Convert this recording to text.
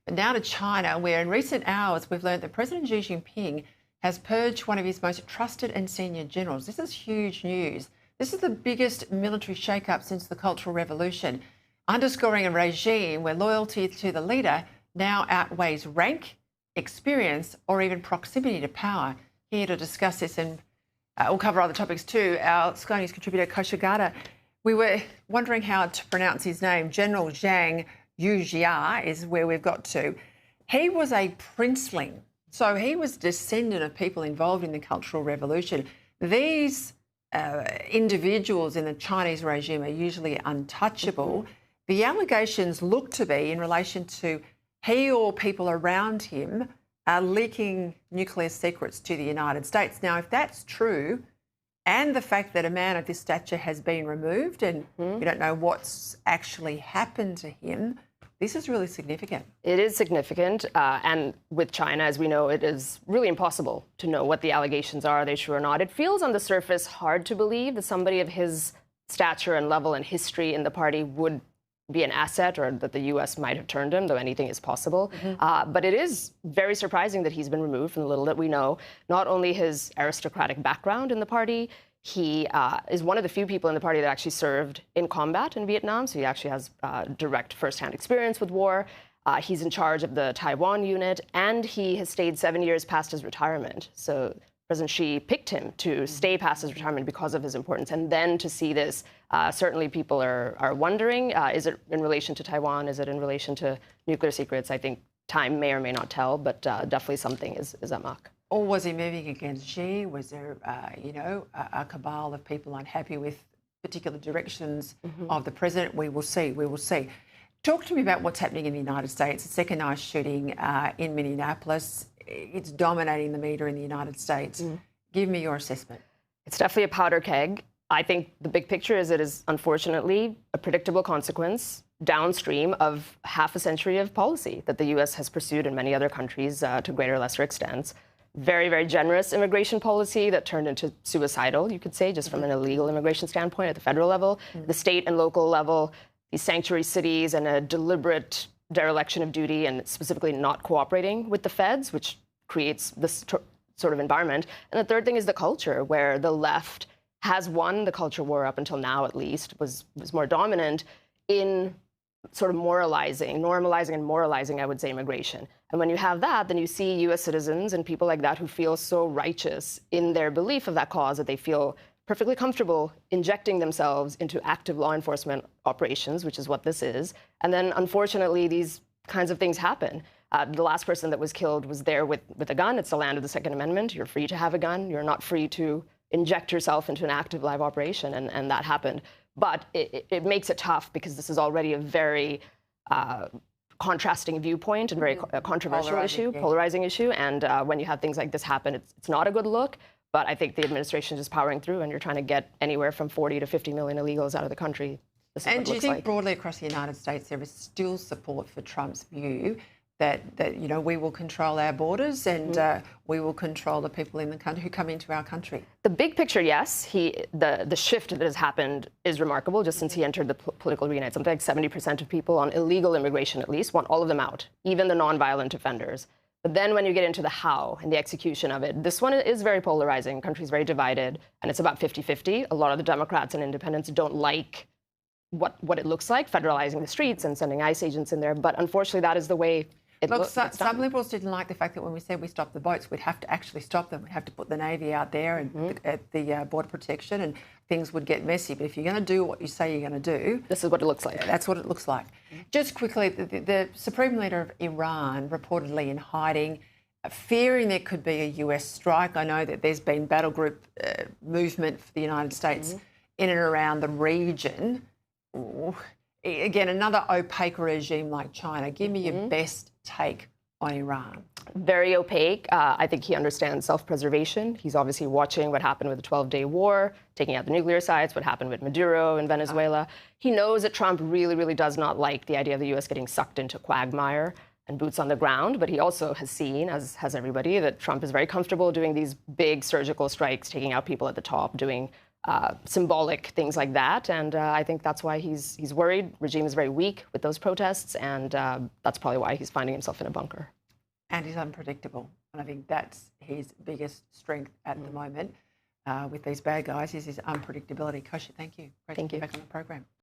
But now to China, where in recent hours we've learned that President Xi Jinping has purged one of his most trusted and senior generals. This is huge news. This is the biggest military shakeup since the Cultural Revolution, underscoring a regime where loyalty to the leader now outweighs rank, experience, or even proximity to power. Here to discuss this, and we'll cover other topics too, our Sky News contributor Kosha Gada. We were wondering how to pronounce his name. General Zhang Youxia is where we've got to. He was a princeling, so he was a descendant of people involved in the Cultural Revolution. These individuals in the Chinese regime are usually untouchable. The allegations look to be in relation to he or people around him are leaking nuclear secrets to the United States. Now, if that's true, and the fact that a man of this stature has been removed and we don't know what's actually happened to him, this is really significant. It is significant. And with China, as we know, it is really impossible to know what the allegations are, are they true or not. It feels on the surface hard to believe that somebody of his stature and level and history in the party would be an asset, or that the U.S. might have turned him, though anything is possible. But it is very surprising that he's been removed from the little that we know. Not only his aristocratic background in the party, he is one of the few people in the party that actually served in combat in Vietnam, so he actually has direct first-hand experience with war. He's in charge of the Taiwan unit, and he has stayed 7 years past his retirement. So President Xi picked him to stay past his retirement because of his importance. And then to see this, certainly people are wondering, is it in relation to Taiwan? Is it in relation to nuclear secrets? I think time may or may not tell, but definitely something is amuck. Or was he moving against Xi? Was there, a cabal of people unhappy with particular directions of the president? We will see. We will see. Talk to me about what's happening in the United States. The second night shooting in Minneapolis. It's dominating the media in the United States. Give me your assessment. It's definitely a powder keg. I think the big picture is it is unfortunately a predictable consequence downstream of half a century of policy that the U.S. has pursued in many other countries to greater or lesser extents. Very, very generous immigration policy that turned into suicidal, you could say, just from an illegal immigration standpoint at the federal level. The state and local level, these sanctuary cities, and a deliberate dereliction of duty, and specifically not cooperating with the feds, which creates this sort of environment. And the third thing is the culture, where the left has won the culture war up until now, at least, was more dominant in sort of normalizing and moralizing, I would say, immigration. And when you have that, then you see U.S. citizens and people like that who feel so righteous in their belief of that cause that they feel perfectly comfortable injecting themselves into active law enforcement operations, which is what this is. And then, unfortunately, these kinds of things happen. The last person that was killed was there with a gun. It's the land of the Second Amendment. You're free to have a gun. You're not free to inject yourself into an active live operation, and that happened. But it makes it tough because this is already a very contrasting viewpoint and very controversial polarizing issue. And when you have things like this happen, it's not a good look. But I think the administration is just powering through, and you're trying to get anywhere from 40 to 50 million illegals out of the country. And do you think broadly across the United States there is still support for Trump's view that we will control our borders and we will control the people in the country who come into our country? The big picture, yes. The shift that has happened is remarkable just since he entered the political arena. It's something like 70% of people on illegal immigration, at least, want all of them out, even the nonviolent offenders. But then when you get into the how and the execution of it, this one is very polarizing. The country's very divided, and it's about 50-50. A lot of the Democrats and independents don't like what it looks like, federalizing the streets and sending ICE agents in there. But unfortunately, that is the way it looks. Some Liberals didn't like the fact that when we said we stopped the boats, we'd have to actually stop them. We'd have to put the Navy out there and at the border protection, and things would get messy. But if you're going to do what you say you're going to do... This is what it looks like. That's what it looks like. Just quickly, the Supreme Leader of Iran, reportedly in hiding, fearing there could be a US strike. I know that there's been battle group movement for the United States in and around the region. Again, another opaque regime like China. Give me your best take on Iran. Very opaque. I think he understands self-preservation. He's obviously watching what happened with the 12-day war, taking out the nuclear sites, what happened with Maduro in Venezuela. He knows that Trump really, really does not like the idea of the U.S. getting sucked into quagmire and boots on the ground. But he also has seen, as has everybody, that Trump is very comfortable doing these big surgical strikes, taking out people at the top, doing symbolic things like that. And I think that's why he's worried. Regime is very weak with those protests, and that's probably why he's finding himself in a bunker. And he's unpredictable. And I think that's his biggest strength at the moment with these bad guys, is his unpredictability. Kosha, thank you. Great to be back on the program.